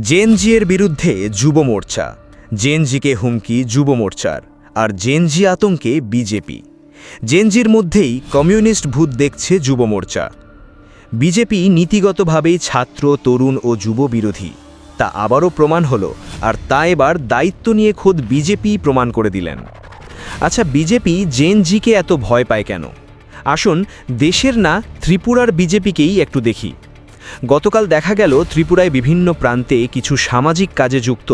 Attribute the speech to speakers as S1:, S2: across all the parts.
S1: জেনজির বিরুদ্ধে যুব মোর্চা, জেনজিকে হুমকি যুব মোর্চার, আর জেনজি আতঙ্কে বিজেপি। জেনজির মধ্যেই কমিউনিস্ট ভূত দেখছে যুব মোর্চা। বিজেপি নীতিগতভাবেই ছাত্র, তরুণ ও যুব বিরোধী, তা আবারও প্রমাণ হলো, আর তা এবার দায়িত্ব নিয়ে খোদ বিজেপি প্রমাণ করে দিলেন। আচ্ছা, বিজেপি জেনজিকে এত ভয় পায় কেন? আসুন দেশের না ত্রিপুরার বিজেপিকেই একটু দেখি। গতকাল দেখা গেল ত্রিপুরায় বিভিন্ন প্রান্তে কিছু সামাজিক কাজে যুক্ত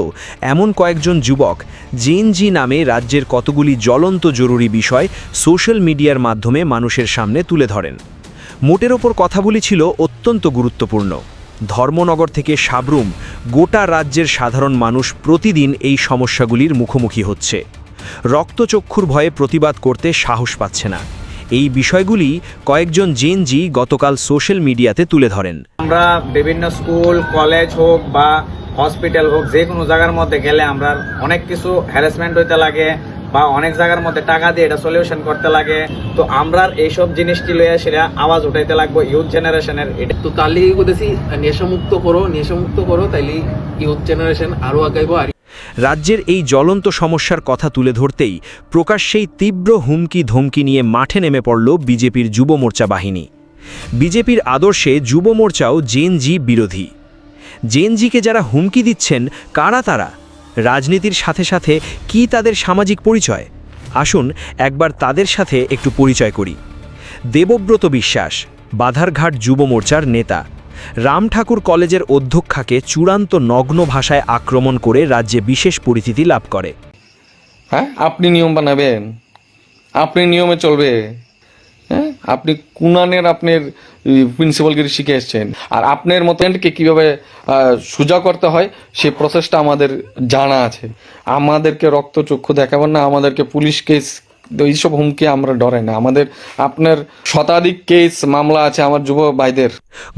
S1: এমন কয়েকজন যুবক জেনজি নামে রাজ্যের কতগুলি জ্বলন্ত জরুরি বিষয় সোশ্যাল মিডিয়ার মাধ্যমে মানুষের সামনে তুলে ধরেন। মোটের ওপর কথাগুলি ছিল অত্যন্ত গুরুত্বপূর্ণ। ধর্মনগর থেকে সাবরুম গোটা রাজ্যের সাধারণ মানুষ প্রতিদিন এই সমস্যাগুলির মুখোমুখি হচ্ছে। রক্তচক্ষুর ভয়ে প্রতিবাদ করতে সাহস পাচ্ছে না। এই বিষয়গুলি কয়েকজন জেনজি গতকাল সোশ্যাল মিডিয়াতে তুলে ধরেন।
S2: আমরা বিভিন্ন স্কুল, কলেজ হোক বা হসপিটাল হোক, যে কোনো জায়গার মধ্যে গেলে আমরা অনেক কিছু হ্যারাসমেন্ট হইতে লাগে বা অনেক জায়গার মধ্যে টাকা দিয়ে এটা সলিউশন করতে লাগে। তো আমরা এইসব জিনিসটি লইয়া সেটা আওয়াজ উঠাইতে লাগবো ইউথ জেনারেশনের। এটা
S3: তো তার লিগে বলতেছি নেশামুক্ত করো, তাইলে ইউথ জেনারেশন আরো আগাইবো।
S1: রাজ্যের এই জ্বলন্ত সমস্যার কথা তুলে ধরতেই প্রকাশ্যেই তীব্র হুমকি ধমকি নিয়ে মাঠে নেমে পড়ল বিজেপির যুব মোর্চা বাহিনী। বিজেপির আদর্শে যুব মোর্চাও জেনজি বিরোধী। জেনজিকে যারা হুমকি দিচ্ছেন কারা তারা? রাজনীতির সাথে সাথে কি তাদের সামাজিক পরিচয়? আসুন একবার তাদের সাথে একটু পরিচয় করি। দেবব্রত বিশ্বাস বাধারঘাট যুব মোর্চার নেতা। রাম ঠাকুর কলেজের অধ্যক্ষাকে চূড়ান্ত নগ্ন ভাষায় আক্রমণ করে রাজ্যে বিশেষ পরিচিতি লাভ করে।
S4: হ্যাঁ, আপনি নিয়ম বানাবেন, আপনি নিয়মে চলবে। হ্যাঁ, আপনি কুনানের আপনার প্রিন্সিপালকে শিখে এসছেন, আর আপনার মতনকে কীভাবে সোজা করতে হয় সে প্রসেসটা আমাদের জানা আছে। আমাদেরকে রক্তচক্ষু দেখাবেন না, আমাদেরকে পুলিশ কেস এইসব হুমকি আমরা ডরাই না। আমাদের আপনার শতাধিক কেস মামলা আছে আমার যুব ভাইদের।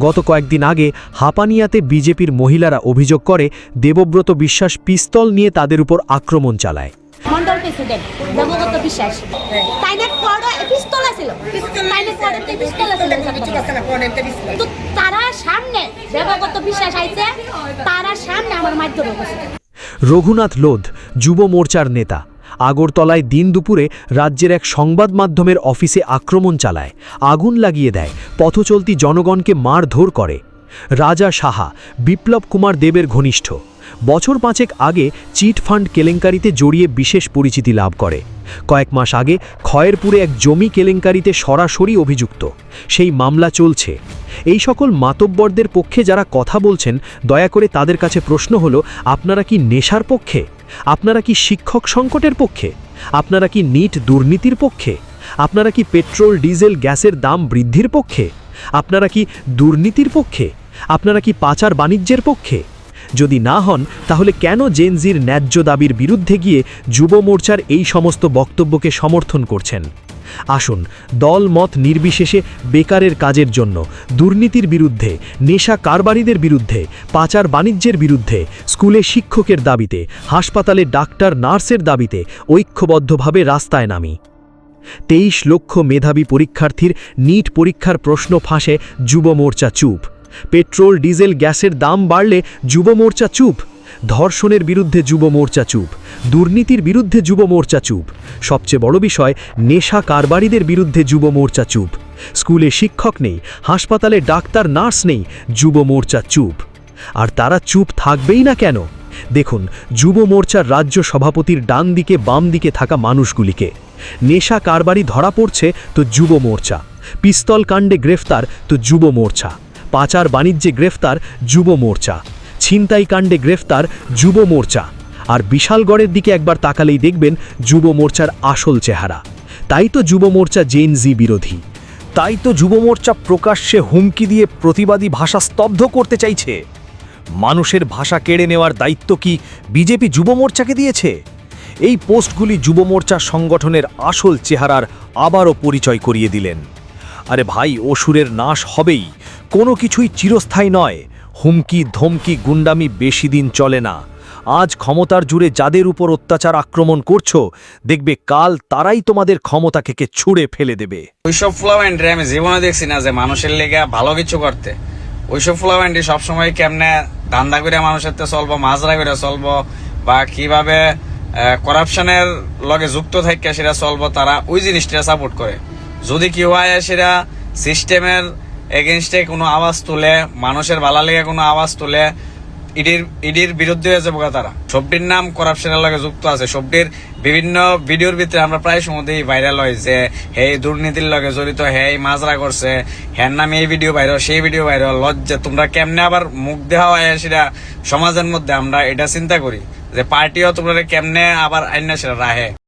S1: গত কয়েকদিন আগে হাপানিয়াতে বিজেপির মহিলারা অভিযোগ করে দেবব্রত বিশ্বাস পিস্তল নিয়ে তাদের উপর আক্রমণ চালায়।
S5: মন্ডল প্রেসিডেন্ট দেবব্রত বিশ্বাস তাইনের পড়া পিস্তল আছিল, তাইনের পড়াতে পিস্তল আছিল। তো তারা সামনে দেবব্রত বিশ্বাস আইছে, তারা সামনে আমার মাধ্যমে
S1: রঘুনাথ লোধ যুব মোর্চার নেতা আগরতলায় দিন দুপুরে রাজ্যের এক সংবাদ মাধ্যমের অফিসে আক্রমণ চালায়, আগুন লাগিয়ে দেয়, পথচলতি জনগণকে মারধর করে। রাজা সাহা বিপ্লব কুমার দেবের ঘনিষ্ঠ, বছর পাঁচেক আগে চিটফান্ড কেলেঙ্কারিতে জড়িয়ে বিশেষ পরিচিতি লাভ করে। কয়েক মাস আগে খয়েরপুরে এক জমি কেলেঙ্কারিতে সরাসরি অভিযুক্ত, সেই মামলা চলছে। এই সকল মাতব্বরদের পক্ষে যারা কথা বলছেন, দয়া করে তাদের কাছে প্রশ্ন হলো, আপনারা কি নেশার পক্ষে? আপনারা কি শিক্ষক সংকটের পক্ষে? আপনারা কি নিট দুর্নীতির পক্ষে? আপনারা কি পেট্রোল, ডিজেল, গ্যাসের দাম বৃদ্ধির পক্ষে? আপনারা কি দুর্নীতির পক্ষে? আপনারা কি পাচার বাণিজ্যের পক্ষে? যদি না হন, তাহলে কেন জেনজির ন্যায্য দাবির বিরুদ্ধে গিয়ে যুব মোর্চার এই সমস্ত বক্তব্যকে সমর্থন করছেন? আসুন দল মত নির্বিশেষে বেকারের কাজের জন্য, দুর্নীতির বিরুদ্ধে, নেশা কারবারিদের বিরুদ্ধে, পাচার বাণিজ্যের বিরুদ্ধে, স্কুলে শিক্ষকের দাবিতে, হাসপাতালে ডাক্তার নার্সের দাবিতে ঐক্যবদ্ধভাবে রাস্তায় নামি। 23 লক্ষ মেধাবী পরীক্ষার্থীর নিট পরীক্ষার প্রশ্ন ফাঁসে যুব মোর্চা চুপ। পেট্রোল, ডিজেল, গ্যাসের দাম বাড়লে যুব মোর্চা চুপ। ধর্ষণের বিরুদ্ধে যুব মোর্চা চুপ। দুর্নীতির বিরুদ্ধে যুব মোর্চা চুপ। সবচেয়ে বড় বিষয়, নেশা কারবারিদের বিরুদ্ধে যুব মোর্চা চুপ। স্কুলে শিক্ষক নেই, হাসপাতালে ডাক্তার নার্স নেই, যুব মোর্চা চুপ। আর তারা চুপ থাকবেই না কেন? দেখুন যুব মোর্চার রাজ্য সভাপতির ডান দিকে বাম দিকে থাকা মানুষগুলিকে। নেশা কারবারি ধরা পড়ছে তো যুব মোর্চা, পিস্তল কাণ্ডে গ্রেফতার তো যুব মোর্চা, পাচার বাণিজ্যে গ্রেফতার যুব মোর্চা, ছিনতাই কাণ্ডে গ্রেফতার যুব মোর্চা। আর বিশালগড়ের দিকে একবার তাকালেই দেখবেন যুব মোর্চার আসল চেহারা। তাই তো যুব মোর্চা জেনজি বিরোধী। তাই তো যুব মোর্চা প্রকাশ্যে হুমকি দিয়ে প্রতিবাদী ভাষা স্তব্ধ করতে চাইছে। মানুষের ভাষা কেড়ে নেওয়ার দায়িত্ব কি বিজেপি যুব মোর্চাকে দিয়েছে? এই পোস্টগুলি যুব মোর্চা সংগঠনের আসল চেহারার আবারও পরিচয় করিয়ে দিলেন। আরে ভাই, অসুরের নাশ হবেই, কোনো কিছুই চিরস্থায়ী নয়। হুমকি ধমকি গুন্ডামি বেশি দিন চলে না। আজ ক্ষমতার জুড়ে যাদের উপর অত্যাচার আক্রমণ করছো, দেখবে কাল তারাই তোমাদের ক্ষমতা থেকে ছুঁড়ে ফেলে দেবে।
S2: ওইসব ফ্লাওয়েন্টরে আমি জীবনে দেখছি না যে মানুষের লেগে ভালো কিছু করতে। ওইসব ফুলাবান্ডি সবসময় কেমনে ধান্দা করে মানুষের তে চলবো, মাজরা করে চলবো, বা কিভাবে করাপশনের লগে যুক্ত থাকে সেটা চলবো, তারা ওই জিনিসটা সাপোর্ট করে। যদি কি হয় সেটা সিস্টেমের এগেনস্টে কোনো আওয়াজ তুলে, মানুষের ভালো লেগে কোনো আওয়াজ তুলে, ইডির বিরুদ্ধে হয়ে যাবো তারা। সবটির নাম করাপশনের লগে যুক্ত আছে। সবটির বিভিন্ন ভিডিওর ভিতরে আমরা প্রায় সময়তেই ভাইরাল হয় যে হে দুর্নীতির লগে জড়িত, হে মাজরা করছে, হ্যার নামে এই ভিডিও ভাইরাল, সেই ভিডিও ভাইরাল। লজ্জা, তোমরা কেমনে আবার মুখ দেওয়া হয় সেটা সমাজের মধ্যে আমরা এটা চিন্তা করি যে পার্টিও তোমরা কেমনে আবার আইনা সেটা রাহে।